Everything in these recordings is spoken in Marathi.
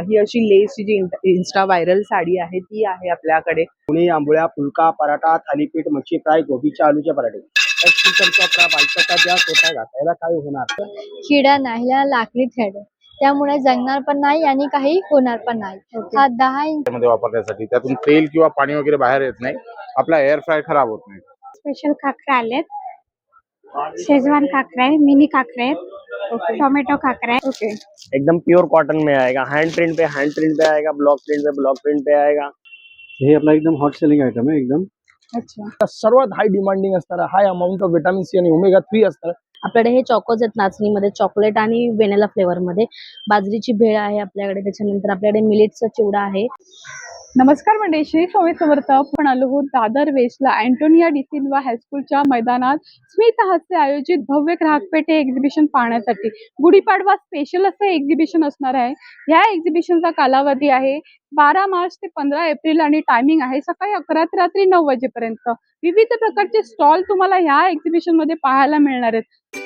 ही अशी लेसची जी इन्स्टा व्हायरल साडी आहे ती आहे आपल्याकडे. पुणे आंबोळ्या, फुलका, पराठा, थालीपीठ, मच्छी फ्राय, गोबीच्या आलूचे पराठे. स्वतः घासायला काय होणार? किडा नाही, ह्याला लाकडी थ्रेड आहे, त्यामुळे जगणार पण नाही आणि काही होणार पण नाही. हा 10 इंच मध्ये वापरण्यासाठी त्यातून तेल किंवा पाणी वगैरे बाहेर येत नाही, आपला एअर फ्राय खराब होत नाही. स्पेशल खाकरा आलेत, शेजवान खाकरा है, मिनी खाकरा है, टोमेटो खाकरा है. ओके. एकदम प्योर कॉटन में आएगा, हैंड प्रिंट पे आएगा, ब्लॉक प्रिंट पे आएगा. हे आपला एकदम हॉट सेलिंग आयटम आहे एकदम. अच्छा. सर्वात हाय डिमांडिंग असणारा, हाय अमाउंट ऑफ विटामिन सी आणि ओमेगा 3 असतात. आपल्याकडे हे चॉकोज आहेत नाचणीमध्ये, चॉकलेट आणि व्हॅनिला फ्लेवर मध्ये. बाजरीची भेळ आहे आपल्याकडे. त्याच्यानंतर आपल्याकडे मिलेटचा चिवडा आहे. नमस्कार मंडळी, श्री स्वामी समर्थ. आपण आलो आहोत दादर वेस्टला अँटोनिया डी सिल्वा हायस्कूलच्या मैदानात स्मित हस्ते आयोजित भव्य ग्राहक पेठे एक्झिबिशन पाहण्यासाठी. गुढीपाडवा स्पेशल असं एक्झिबिशन असणार आहे. ह्या एक्झिबिशनचा कालावधी आहे 12 मार्च ते 15 एप्रिल आणि टायमिंग आहे सकाळी 11 ते रात्री 9 वाजेपर्यंत. विविध प्रकारचे स्टॉल तुम्हाला ह्या एक्झिबिशन मध्ये पाहायला मिळणार आहेत.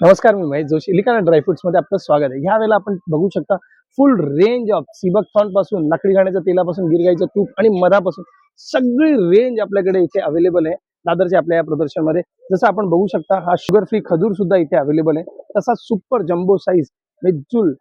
नमस्कार, मी महेश जोशी. लिकाना ड्रायफ्रुट्स मध्ये आपलं स्वागत आहे. ह्या वेळेला आपण बघू शकता फुल रेंज ऑफ सीबकथॉर्न पासून, लाकडी घाण्याच्या तेलापासून, गिरगाईचं तूप आणि मधापासून सगळी रेंज आपल्याकडे इथे अवेलेबल आहे दादरच्या आपल्या या प्रदर्शनमध्ये. जसं आपण बघू शकता, हा शुगर फ्री खजूर सुद्धा इथे अवेलेबल आहे. तसा सुपर जम्बो साईज मेजूल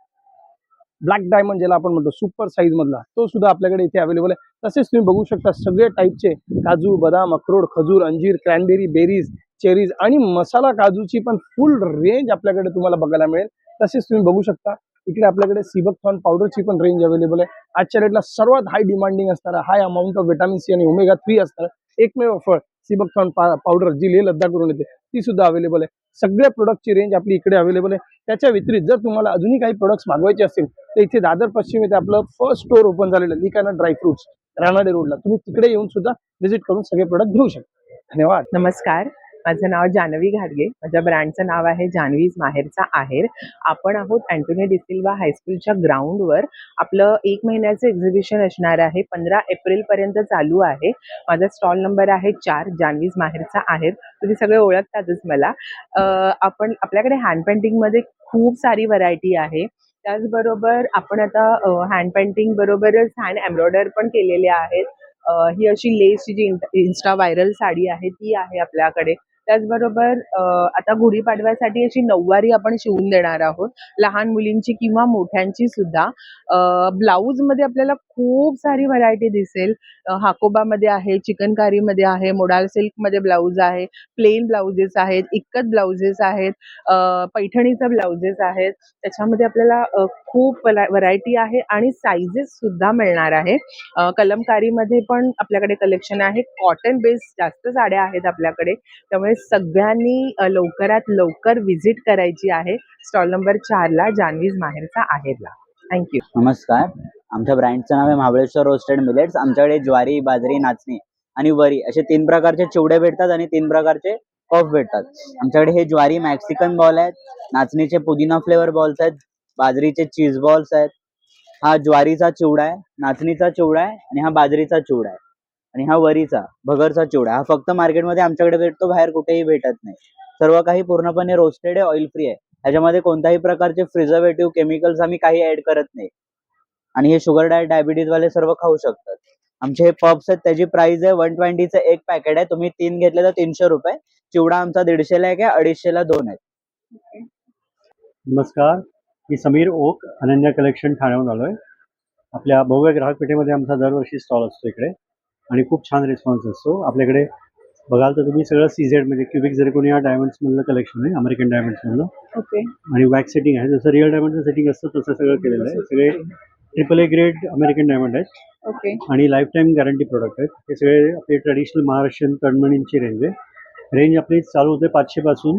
ब्लॅक डायमंड ज्याला आपण म्हणतो सुपर साईज मधला, तो सुद्धा आपल्याकडे इथे अवेलेबल आहे. तसेच तुम्ही बघू शकता सगळे टाईपचे काजू, बदाम, अक्रोड, खजूर, अंजीर, क्रॅनबेरी, बेरीज, चेरीज आणि मसाला काजूची पण फुल रेंज आपल्याकडे तुम्हाला बघायला मिळेल. तसेच तुम्ही बघू शकता इकडे आपल्याकडे सीबकथॉर्न पावडरची पण रेंज अवेलेबल आहे. आजच्या रेटला सर्वात हाय डिमांडिंग असणारा, हाय अमाउंट ऑफ विटामिन सी आणि ओमेगा 3 असणारा एकमेव फळ सीबकथॉर्न पावडर जी लेह लद्दाखवरून येते, ती सुद्धा अवेलेबल आहे. सगळ्या प्रोडक्टची रेंज आपली इकडे अवेलेबल आहे. त्याच्या व्यतिरिक्त जर तुम्हाला अजूनही काही प्रोडक्ट्स मागवायचे असतील तर इथे दादर पश्चिम येथे आपलं फर्स्ट स्टोर ओपन झालेलं लिकाना ड्रायफ्रुट्स रानाडे रोडला. तुम्ही तिकडे येऊन सुद्धा व्हिजिट करून सगळे प्रोडक्ट घेऊ शकता. धन्यवाद. नमस्कार, माझं नाव जानवी घाटगे. माझ्या ब्रँडचं नाव आहे जानवीज माहेरचा आहेर. आपण आहोत अँटोनिया डी सिल्वा हायस्कूलच्या ग्राउंडवर. आपलं 1 महिन्याचं एक्झिबिशन असणार आहे. 15 एप्रिल पर्यंत चालू आहे. माझा स्टॉल नंबर आहे 4, जानवीज माहेरचा आहेर. तुम्ही सगळे ओळखतातच मला. आपण आपल्याकडे हँड पेंटिंग मध्ये खूप सारी व्हरायटी आहे. त्याचबरोबर आपण आता हँड पेंटिंग बरोबरच हँड एम्ब्रॉयडर पण केलेले आहेत. ही अशी लेसची जी इन्स्टा व्हायरल साडी आहे ती आहे आपल्याकडे. त्याचबरोबर आता गुढीपाडव्यासाठी अशी नऊवारी आपण शिवून देणार आहोत, लहान मुलींची किंवा मोठ्यांची सुद्धा. ब्लाऊज मध्ये आपल्याला खूप सारी व्हरायटी दिसेल. हाकोबामध्ये आहे, चिकनकारीमध्ये आहे, मोडाल सिल्क मध्ये ब्लाऊज आहे, प्लेन ब्लाउजेस आहेत, इक्कत ब्लाउजेस आहेत, पैठणीचे ब्लाउजेस आहेत. त्याच्यामध्ये आपल्याला खूप व्हरायटी आहे आणि साईजेस सुद्धा मिळणार आहे. कलमकारीमध्ये पण आपल्याकडे कलेक्शन आहे. कॉटन बेस्ड जास्त साड्या आहेत आपल्याकडे. त्यामुळे सगळ्यांनी लवकरात लवकर व्हिजिट करायची आहे स्टॉल नंबर 4 ला, जानवीज माहेरचा आहेरला. थँक्यू. नमस्कार, आमच्या ब्रँडचं नाव आहे महाबळेश्वर रोस्टेड मिलेट्स. आमच्याकडे ज्वारी, बाजरी, नाचणी आणि वरी असे 3 प्रकारचे चिवडे भेटतात आणि 3 प्रकारचे पफ भेटतात. आमच्याकडे हे ज्वारी मॅक्सिकन बॉल आहेत, नाचणीचे पुदिना फ्लेवर बॉल्स आहेत, बाजरीचे चीज बॉल्स आहेत. हा ज्वारीचा चिवडा आहे, नाचणीचा चिवडा आहे आणि हा बाजरीचा चिवडा आहे आणि हा वरीचा भगरचा चिवडा. हा फक्त मार्केटमध्ये आमच्याकडे भेटतो, बाहेर कुठेही भेटत नाही. सर्व काही पूर्णपणे रोस्टेड आहे, ऑइल फ्री आहे. ह्याच्यामध्ये कोणत्याही प्रकारचे प्रिझर्वेटिव्ह केमिकल्स आम्ही काही ऍड करत नाही. आणि हे शुगर डायबिटीज वाले सर्व खाऊ शकतात. आमचे हे पफ्स आहेत, त्याची प्राइस आहे 120चं एक पॅकेट आहे. तुम्ही 3 घेतले तर 300 रुपये. चिवडा आमचा 150 ला आहे, 250 ला 2 आहेत. नमस्कार, मी समीर ओक, अनन्या कलेक्शन ठाण्याहून आलोय. आपल्या भव्य ग्राहक पेठेमध्ये आमचा दरवर्षी स्टॉल असतो इकडे आणि खूप छान रिस्पॉन्स असतो. आपल्याकडे बघाल तर तुम्ही सगळं CZ म्हणजे क्युबिक झिरकोनिया डायमंड्स मधलं कलेक्शन आहे, अमेरिकन डायमंड्स मधलं. ओके. आणि वॅक्स सेटिंग आहे, जसं रिअल डायमंडचं सेटिंग असतं तसं सगळं केलेलं आहे. सगळे AAA ग्रेड अमेरिकन डायमंड आहेत. ओके. आणि लाईफ टाईम गॅरंटी प्रोडक्ट आहेत. हे सगळे आपले ट्रेडिशनल महाराष्ट्रीयन तन्मणींची रेंज आहे. रेंज आपली चालू होते 500 पासून.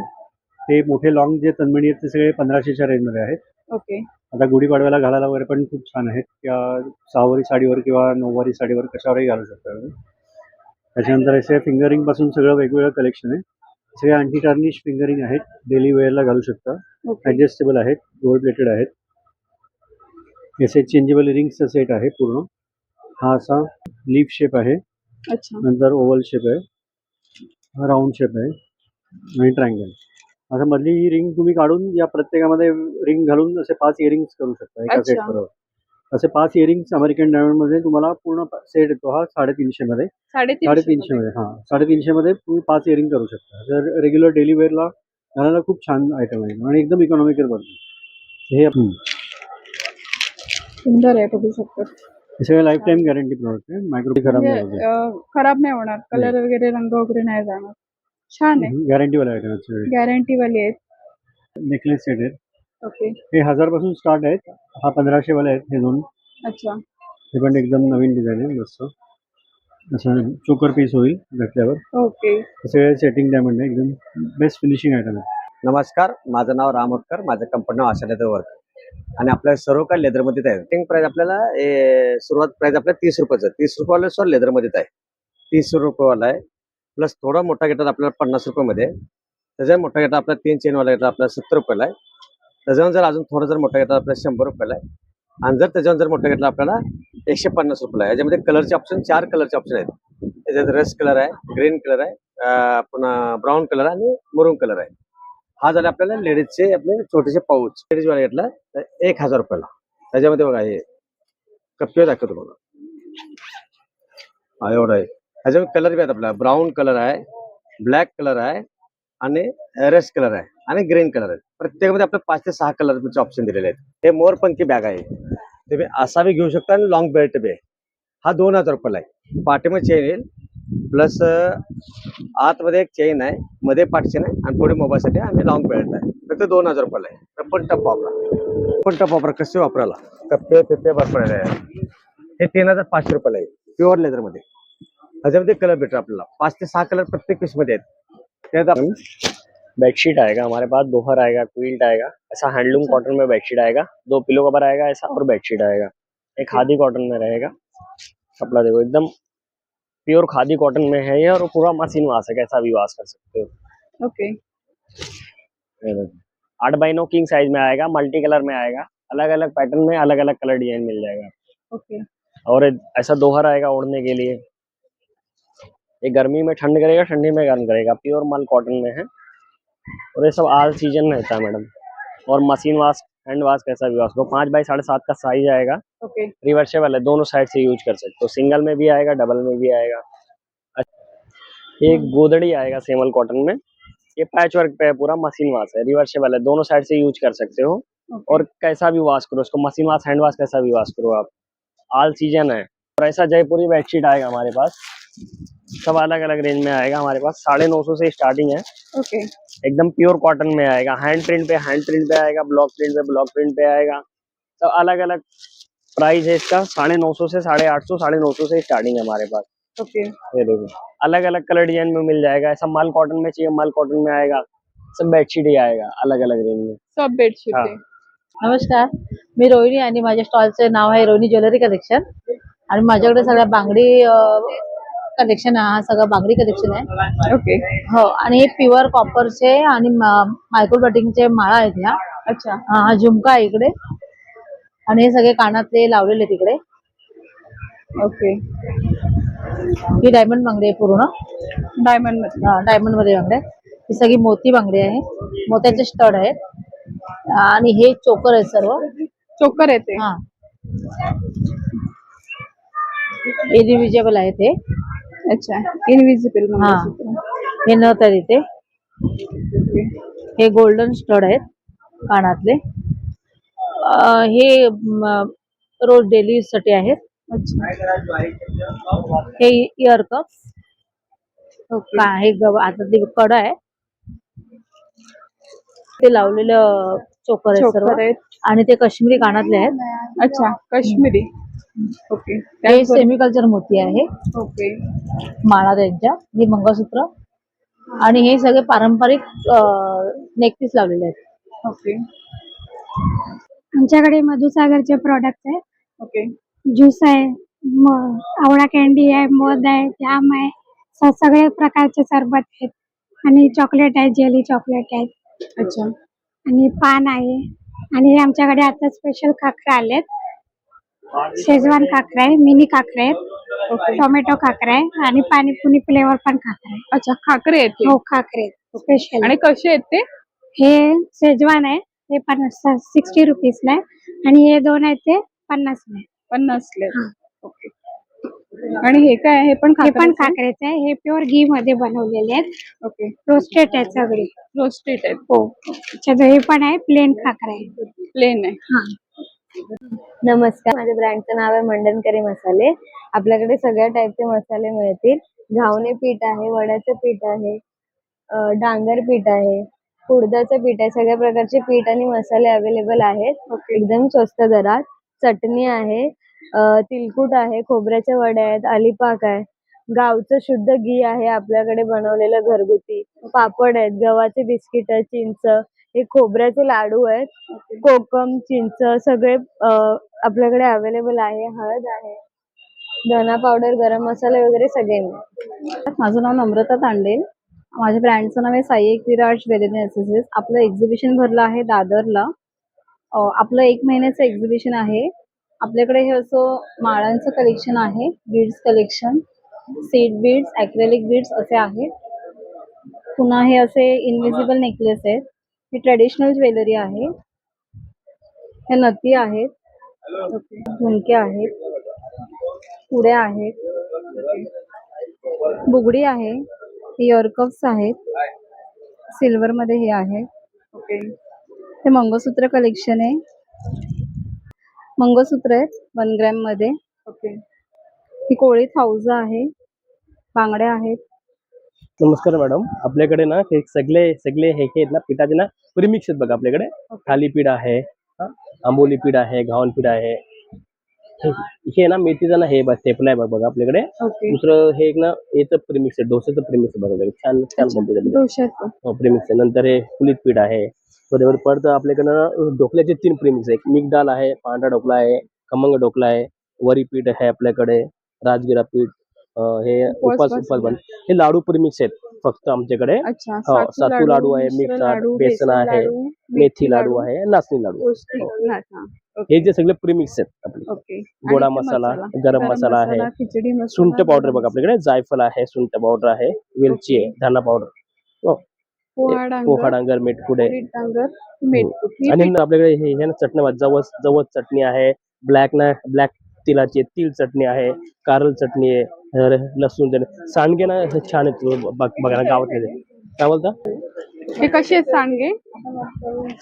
ते मोठे लॉंग जे तन्मणी आहेत ते सगळे 1500च्या रेंजमध्ये आहेत. ओके. आता गुढीपाडव्याला घालायला वगैरे पण खूप छान आहेत. किंवा 6वारी साडीवर किंवा 9वारी साडीवर कशावरही घालू शकता. त्याच्यानंतर असे फिंगरिंग पासून सगळं वेगवेगळं कलेक्शन आहे. सगळे अँटी टार्निश फिंगरिंग आहेत, डेली वेअरला घालू शकता. ॲडजस्टेबल आहेत, गोल्ड प्लेटेड आहेत. असे चेंजेबल रिंग्सचा सेट आहे पूर्ण. हा असा लीफ शेप आहे, नंतर ओव्हल शेप आहे, हा राऊंड शेप आहे आणि ट्रायंगल. आता मधली ही रिंग तुम्ही काढून या प्रत्येकामध्ये रिंग घालून असे 5 इयरिंग्स करू शकता एका अच्छा. सेट बरोबर. असे 5 इयरिंग्स अमेरिकन डायमंड मध्ये तुम्हाला पूर्ण सेट येतो हा 350 मध्ये. 350 मध्ये 350 मध्ये तुम्ही 5 इयरिंग करू शकता. जर रेग्युलर डेली वेअरला घालायला खूप छान आयटम आहे आणि एकदम इकॉनॉमिकल पडतो. हे सुंदर आहे, बघू शकतो. हे सगळे लाईफ टाईम गॅरंटी प्रोडक्ट आहे. मायक्रो खराब नाही होत. म्हणजे खराब नाही होणार, कलर वगैरे रंग वगैरे नाही जाणार. छान आहे, गॅरंटी वाले आयटम आहेत. गॅरंटी वाली आहेत. नेकलेस सेट आहेत. ओके. हे 1000 पासून स्टार्ट आहेत. हा 1500 वाले आहेत हे दोन. अच्छा. हे पण एकदम नवीन डिझाईन आहे मस्त. असं चोकर पीस होईल घातल्यावर. ओके. हे सगळे सेटिंग डायमंड आहे, एकदम बेस्ट फिनिशिंग आयटम आहे. नमस्कार, माझं नाव राम होतकर, माझं कंपनी नाव आशा लेदर वर्क आणि आपल्या सर्व काही लेदरमध्ये आहे. स्टार्टिंग प्राइस आपल्याला सुरुवात प्राइस आपल्या 30 रुपयाचं. 30 रुपयावाला सर लेदरमध्ये आहे. 30 रुपयेवाला आहे. प्लस थोडा मोठा घेतात आपल्याला 50 रुपयामध्ये. त्याच्यावर मोठा घेतात आपला 3 चेनवाला घेतात आपल्याला 70 रुपयाला आहे. त्याच्यावर जर अजून थोडं जर मोठा घेतात आपल्याला 100 रुपयाला आहे. आणि जर त्याच्यावर जर मोठा घेतला आपल्याला 150 रुपयाला आहे. याच्यामध्ये कलरचे ऑप्शन 4 कलरचे ऑप्शन आहेत. त्याच्यात रस्ट कलर आहे, ग्रीन कलर आहे, पुन्हा ब्राऊन कलर आहे आणि मरून कलर आहे. हा झाला आपल्याला लेडीजचे आपले छोटेसे पाऊच. लेडीज वाला घेतला तर 1000 रुपयाला. त्याच्यामध्ये बघा हे कप्पे दाखवतो तुम्हाला. हा एवढा आहे. ह्याच्यामध्ये कलर बी आहेत आपला ब्राऊन कलर आहे, ब्लॅक कलर आहे आणि रेस्ट कलर आहे आणि ग्रीन कलर आहे. प्रत्येकामध्ये आपल्या 5 ते 6 कलरचे ऑप्शन दिलेले आहेत. हे मोरपंखी बॅग आहे. तुम्ही असा बी घेऊ शकता आणि लॉंग बेल्ट बी आहे. हा 2000 रुपयाला आहे. पाठीमध्ये चेन येईल प्लस आतमध्ये एक चेन आहे, मध्ये पाठ चेन आहे आणि पुढे मोबाईलसाठी आणि लॉंग बेल्ट आहे. फक्त 2000 रुपयाला आहे. रब्बन टप वापरा, पण टप वापरा कसे वापरायला कप्पे पिप्पे वापरायला आहे. हे 3500 रुपयाला आहे प्युअर लेदरमध्ये. ह्याच्यामध्ये कलर भेटतो आपल्याला 5 से 6 कलर प्रत्येक पीस में आहेत. बेडशीट आएगा हमारे पास, दोहर आएगा, क्विल्ट आएगा, ऐसा हैंडलूम कॉटन में बेडशीट आएगा, 2 पिलो कवर आएगा ऐसा और बेडशीट आएगा. एक खादी कॉटन में रहेगा. कपड़ा देखो एकदम प्योर खादी कॉटन में है ये और पूरा मशीन वाश है, कैसा भी वाश कर सकते हो. ओके. 8x9 किंग साइज में आएगा, मल्टी कलर में आएगा, अलग अलग पैटर्न में अलग अलग कलर डिजाइन मिल जाएगा. ओके. और ऐसा दोहर आएगा ओढ़ने के लिए. ये गर्मी में ठंड करेगा, ठंडी में गर्म करेगा. प्योर माल कॉटन में है और ये सब ऑल सीजन में रहता है मैडम. और मशीन वाश, हैंड वाश, कैसा भी वाश करो. 5 बाई 7.5 का साइज आएगा. ओके. रिवर्सेबल है, दोनों साइड से यूज कर सकते हो. सिंगल में भी आएगा, डबल में भी आएगा. एक गोदड़ी आएगा सेमल कॉटन में. ये पैच वर्क पे है, पूरा मशीन वाश है, रिवर्सेबल है, दोनों साइड से यूज कर सकते हो. और कैसा भी वॉश करो इसको, मशीन वॉश, हैंड वॉश, कैसा भी वॉश करो आप. ऑल सीजन है. और ऐसा जयपुरी बेडशीट आएगा हमारे पास. सब अलग अलग रेंज में आएगा हमारे पास. 950 से स्टार्टिंग है. ओके. एकदम प्योर कॉटन में आएगा. हैंड प्रिंट पे आएगा, ब्लॉक प्रिंट पे आएगा. सब अलग अलग प्राइस है इसका. 950 से 850, 950 से स्टार्टिंग है हमारे पास. ओके. ये देखो अलग अलग कलर डिजाइन में मिल जाएगा. ऐसा माल कॉटन में चाहिए, माल कॉटन में आएगा. सब बेडशीट ही आएगा अलग अलग रेंज में. सब बेडशीट आहे. नमस्कार, मी रोहिणी आणि माझ्या स्टॉलचे नाव आहे रोहिणी ज्वेलरी कलेक्शन. आणि माझ्याकडे सगळ्या बांगडी कलेक्शन आहे. हा सगळं बांगडी कलेक्शन आहे. ओके. हो, आणि हे प्युअर कॉपरचे आणि मायक्रो बटिंगचे माळा आहेत ह्या. अच्छा. हा झुमका आहे इकडे आणि हे सगळे कानातले लावलेले तिकडे. ओके. ही डायमंड बांगडी आहे पूर्ण. डायमंड मध्ये. डायमंड मध्ये बांगडी आहे. ही सगळी मोती बांगडी आहे. मोत्याचे स्टड आहेत आणि हे चोकर आहे सर्व. चोकर येते. हा, इनविजिबल आहे ते. अच्छा. इनविजिबल. हा, हे नथ आहे तिथे. हे गोल्डन स्टड आहेत कानातले. हे रोज डेली साठी आहेत. अच्छा. हे इयर कप्स. ओके. हे आता ते कड आहे ते लावलेलं चोकर आहे सर्व. चोकर आहेत. आणि ते काश्मीरी कानातले आहेत. अच्छा. काश्मीरी. ओके. हे सेमिकल्चर मोती आहे. ओके. माळा त्यांच्या. हे मंगळसूत्र आणि हे सगळे पारंपरिक नेकपीस लावलेले आहेत. ओके. आमच्याकडे मधुसागरचे प्रोडक्ट आहे. ओके. ज्यूस आहे, आवळा कॅन्डी आहे, मध आहे, जाम आहे, सगळे प्रकारचे सरबत आहेत आणि चॉकलेट आहे, जेली चॉकलेट आहे. अच्छा. आणि पान आहे. आणि आमच्याकडे आता स्पेशल खाकरा आलेत. शेजवान खाकरा आहे, मिनी खाकरा आहेत, टोमॅटो खाकरा आहे आणि पाणीपुरी फ्लेवर पण खाकरा आहे. अच्छा. खाकरे आहेत. हो, खाकरे स्पेशल. आणि कसे आहेत ते? हे शेजवान आहे, हे 60 रुपीजला आहे आणि हे दोन आहेत ते 50ला आहे. 50 ओके. आणि हे काय आहे? हे पण हे पण खाकरेचं आहे? काकरेचे आहे, हे प्युअर घी मध्ये बनवलेले आहेत, ओके. रोस्टेड आहेत सगळे. रोस्टेड आहेत. हो, त्याच्यात हे पण आहे, प्लेन खाकरा आहे. प्लेन आहे. हा. नमस्कार, माझ्या ब्रँडचं नाव आहे मंडन करी मसाले. आपल्याकडे सगळ्या टाईपचे मसाले मिळतील. घावणे पीठ आहे, वड्याचं पीठ आहे, डांगर पीठ आहे, उडदाचं पीठ आहे. सगळ्या प्रकारचे पीठ आणि मसाले अवेलेबल आहेत. एकदम स्वस्त दरात. चटणी आहे, तिलकुट आहे, खोबऱ्याच्या वड्या आहेत, अलीपाक आहे, गावचं शुद्ध घी आहे आपल्याकडे बनवलेलं घरगुती, पापड आहेत, गव्हाचे बिस्किट आहेत, चिंच, हे खोबऱ्याचे लाडू आहेत, कोकम, चिंच सगळे आपल्याकडे अवेलेबल आहे. हळद आहे, धना पावडर, गरम मसाले वगैरे सगळे मिळेल. माझं नाव नम्रता तांडे. माझ्या ब्रँडचं नाव आहे साई एकविरा ज्वेलरी ॲक्सेसरीज. आपलं एक्झिबिशन भरलं आहे दादरला. आपलं 1 महिन्याचं एक्झिबिशन आहे. आपल्याकडे हे असं माळांचं कलेक्शन आहे, beads collection, seed beads, acrylic beads असे आहेत. पुन्हा हे असे इनविजिबल नेकलेस आहेत. हे ट्रेडिशनल ज्वेलरी आहे. हे नथी आहेत, झुमके आहेत, पुड्या आहेत, बुगडी आहे, इयरकप्स आहेत, सिल्वर मध्ये हे आहे. ओके. हे मंगळसूत्र कलेक्शन आहे. मंगळसूत्र आहेत 1 ग्रॅम मध्ये. ओके. ही कोळी हाऊस आहे, बांगड्या आहेत. नमस्कार मॅडम, आपल्याकडे ना हे सगळे सगळे हे आहेत ना पिठाचे ना प्रीमिक्स आहेत बघा. आपल्याकडे थालीपीठ आहे, आंबोली पीठ आहे, घावन पीठ आहे. हे ना मेथीचं ना हे थेपला आहे बघा आपल्याकडे. ओके. दुसरं हे एक ना याचं प्रीमिक्स आहे, डोस्याचं प्रीमिक्स आहे बघा. छान छान बनते डोशाचं. प्रीमिक्स आहे. नंतर हे कुलीत पीठ आहे. बरोबर. परत आपल्याकडं ढोकल्याचे 3 प्रीमिक्स आहे. मिक्स डाळ आहे, पांढरा ढोकला आहे, खमंग ढोकला आहे, वरी पीठ आहे आपल्याकडे, राजगिरा पीठ, हे उपास बन, हे लाडू प्रीमिक्स आहेत फक्त आमच्याकडे. अच्छा. सातू लाडू आहे, मिश्र मिक्स लाडू, बेसन आहे, लाडू, मेथी लाडू आहे, नाचणी लाडू. पौष्टिक. हो. हा. हे जे सगळे प्रीमिक्स आहेत आपले. ओके. गोडा आणि ते मसाला, गरम मसाला आहे, खिचडी मसाला, सुंठ पावडर गरम बघा आपल्याकडे, जायफळ आहे, सुंठ पावडर आहे, वेलची आहे, धना पावडर, पोहा डांगर, पोहा डांगर, मेटकुडे. उडीद डांगर, मेथकूट. ही आणि आपल्याकडे हे ना चटणी, जवस जवस चटणी आहे, ब्लॅक तिलाची तिल चटणी आहे, कारल चटणी आहे, लसूण चटणी, सांडगे ना हे छान आहेत बघा ना गावातले. काय बोलता? हे कसे आहेत सांडगे?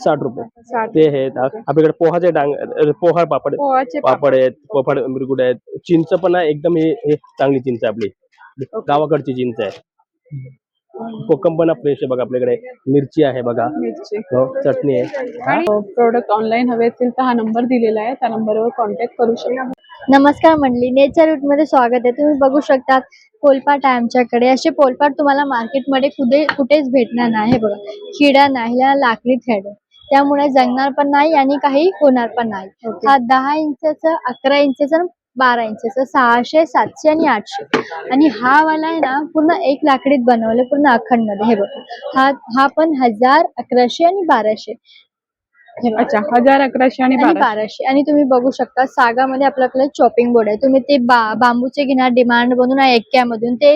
60 रुपये 60. ते आहेत. आपल्याकडे पोहाचे पोहा पापड पोहाचे पापड आहेत, पापड मिरगुड आहेत, चिंच पण आहे एकदम. हे चांगली चिंच आहे आपली, गावाकडची चिंच आहे. कोकम पण फ्रेश आहे बघा आपल्याकडे. मिरची आहे बघा, मिरची. चटणी आहे. आणि प्रोडक्ट ऑनलाईन हवे असतील तर हा नंबर दिलेला आहे, त्या नंबरवर कॉन्टॅक्ट करू शकता. नमस्कार मंडळी, नेचर रूट मध्ये स्वागत आहे. तुम्ही बघू शकता पोलपाट आहे आमच्याकडे. असे पोलपाट तुम्हाला मार्केटमध्ये कुठेच भेटणार नाही. बघा, किडा नाही, ह्याला लाकडी थ्रेड आहे, त्यामुळे जगणार पण नाही आणि काही होणार पण नाही. हा 10 इंचाचा, 11 इंचाचा, 12 इंचाचा, 600, 700 आणि 800. आणि हा वाला आहे ना पूर्ण 1 लाकडीत बनवले, पूर्ण अखंड मध्ये. हे बघा, हा पण 1000, 1100 आणि 1200. अच्छा. 1000, 1100 आणि 1200. आणि तुम्ही बघू शकता सागामध्ये आपल्याकडे चॉपिंग बोर्ड आहे. तुम्ही ते बांबूचे घेणार डिमांड मधून, एक्क्यामधून, ते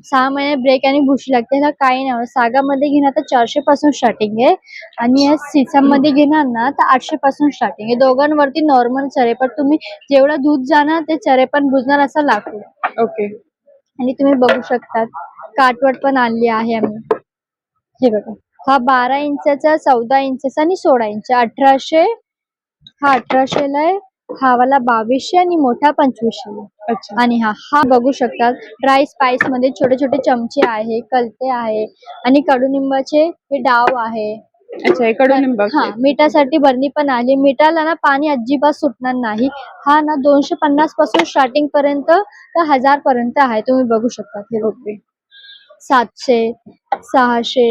6 महिने ब्रेक आणि भुशी लागते, ह्याला काही नाही. सागामध्ये घेणार तर 400 पासून स्टार्टिंग आहे आणि या सीसम मध्ये घेणार ना तर 800 पासून स्टार्टिंग आहे. दोघांवरती नॉर्मल चरेपण, तुम्ही जेवढं दूध जाणार ते चरेपण बुजणार असं लाकूड. ओके. आणि तुम्ही बघू शकता काटवट पण आणली आहे आम्ही. हे बघा, हा 12 इंचाचा, 14 इंचाचा आणि 16 इंच. 1800, हा 1800 ला आहे, हा वाला 2200 आणि मोठा 2500 ला. अच्छा. आणि हा बघू शकता ड्राय स्पाइस मध्ये छोटे छोटे चमचे आहे, कलते आहे आणि कडुनिंबाचे हे डाव आहे. अच्छा. हे कडुनिंबाचे. हा, मिठासाठी बरणी पण आली. मिठाला ना पाणी अजिबात सुटणार नाही. हा ना 250 पासून स्टार्टिंग पर्यंत तर 1000 पर्यंत आहे. तुम्ही बघू शकता. हे ओके. 700, 600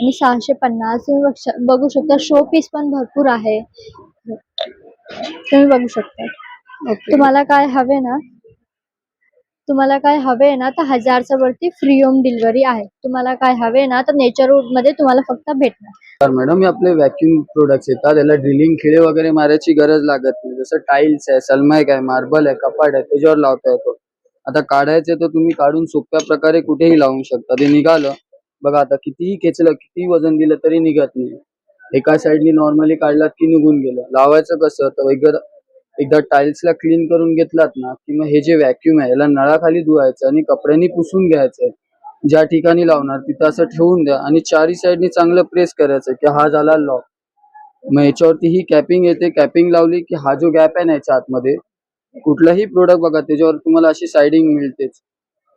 आणि 650. तुम्ही बघू शकता. शो पीस पण भरपूर आहे, तुम्ही बघू शकता. तुम्हाला काय हवे ना, तर 1000च्या वरती फ्री होम डिलिव्हरी आहे. तुम्हाला काय हवे ना तर नेचर रूट मध्ये तुम्हाला फक्त भेटणार. तर मॅडम, हे आपले व्हॅक्यूम प्रोडक्ट्स येतात. याला ड्रिलिंग, खिळे वगैरे मारायची गरज लागत नाही. जसं टाईल्स आहे, सलमाईक आहे, मार्बल आहे, कपाट आहे, त्याच्यावर लावता येतो. आता काढायचे तर तुम्ही काढून सोप्या प्रकारे कुठेही लावू शकता. ते निघालं बघा. आता कितीही खेचलं, कितीही वजन दिलं तरी निघत नाही. एका साईडनी नॉर्मली काढलात की निघून गेलं. लावायचं कसं तर एकदा टाइल्सला क्लीन करून घेतलात ना की मग हे जे व्हॅक्यूम आहे याला नळाखाली धुवायचं आणि कपड्यांनी पुसून घ्यायचंय. ज्या ठिकाणी लावणार तिथं असं ठेवून द्या आणि चारी साईडनी चांगलं प्रेस करायचं की हा झाला लॉक. मग याच्यावरती ही कॅपिंग येते. कॅपिंग लावली की हा जो गॅप आहे ना याच्या आतमध्ये, कुठलाही प्रोडक्ट बघा त्याच्यावर तुम्हाला अशी साइडिंग मिळतेच.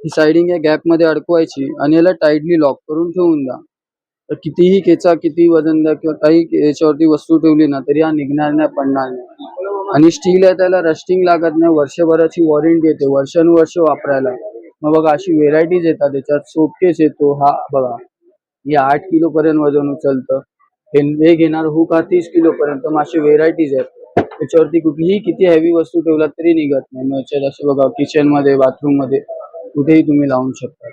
ही साइडिंग या गॅप मध्ये अडकवायची आणि याला टाइटली लॉक करून ठेवून द्या. तर कितीही खेचा, किती वजन द्या किंवा काही याच्यावरती वस्तू ठेवली ना तरी हा निघणार नाही, पडणार नाही. आणि स्टील आहे त्याला रस्टिंग लागत नाही. वर्षभराची वॉरंटी येते, वर्षानुवर्ष वापरायला. मग बघा अशी व्हेरायटीज येतात त्याच्यात. सोपकेस येतो हा बघा, हे 8 किलो पर्यंत वजन उचलतं. हे घेणार हुक हा 30 किलो पर्यंत. मग अशी व्हेरायटीज आहेत. त्याच्यावरती कुठलीही किती हेवी वस्तू ठेवलात तरी निघत नाही. मग याच्यात असं बघा किचन मध्ये, बाथरूम मध्ये कुठेही तुम्ही लावू शकता.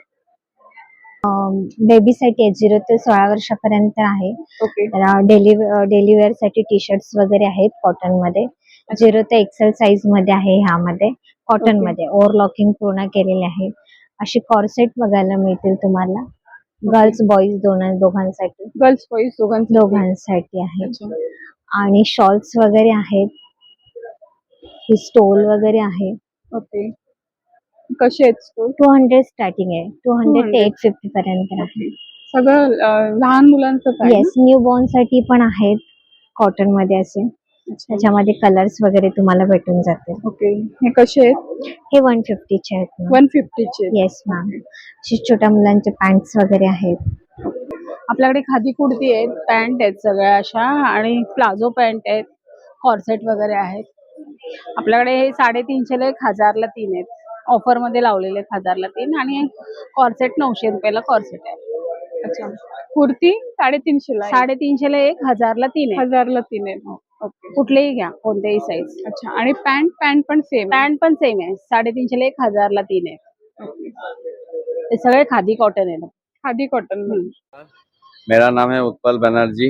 बेबीसाठी 0 ते 16 वर्षापर्यंत आहे. ओके. डेली वेअर साठी टी शर्ट्स वगैरे आहेत कॉटन मध्ये. 0 ते एक्सेल साईज मध्ये आहे ह्यामध्ये. Cotton okay. मध्ये ओव्हरलॉकिंग पूर्ण केलेले आहे. अशी कॉर्सेट बघायला मिळतील तुम्हाला. गर्ल्स बॉईज दोघांसाठी गर्ल्स बॉईज दोघांसाठी आहे. अच्छा. आणि शॉल्स वगैरे आहेत. ही स्टोल वगैरे आहे. ओके. कसे आहेत स्टोल? 200 स्टार्टिंग आहे. 200 ते 200. 850 पर्यंत आहे. ओके. सगळं लहान मुलांचंच आहे येस, न्यू बॉर्न साठी पण आहेत कॉटन मध्ये असे. ना? अच्छा. त्याच्यामध्ये कलर्स वगैरे तुम्हाला भेटून जातील. ओके. हे कसे आहेत? हे 150 चे आहेत मॅम. 150 चे. Yes ma'am. अशी छोट्या मुलांचे पॅन्ट्स वगैरे आहेत. आपल्याकडे खादी कुर्ती आहेत, पॅन्ट आहेत सगळ्या अशा आणि प्लाझो पॅन्ट आहेत, कॉर्सेट वगैरे आहेत. आपल्याकडे हे 350 ला 1000 ला 3 आहेत. ऑफर मध्ये लावलेले आहेत 1000 ला 3 आणि कॉर्सेट 900 रुपयाला कॉर्सेट आहे. अच्छा. कुर्ती 350 ला 350 ला 1, 1000 ला 3 आहे. 1000 ला 3 आहे. ओके. कुठलेही घ्या, कोणतेही साईज. अच्छा. आणि पॅन्ट पण सेम. पॅन्ट पण सेम आहे. 350 ला 1, 1000 ला 3 आहे. हे सगळे खादी कॉटन आहे. खादी कॉटन. मेरा नाम है उत्पल बनर्जी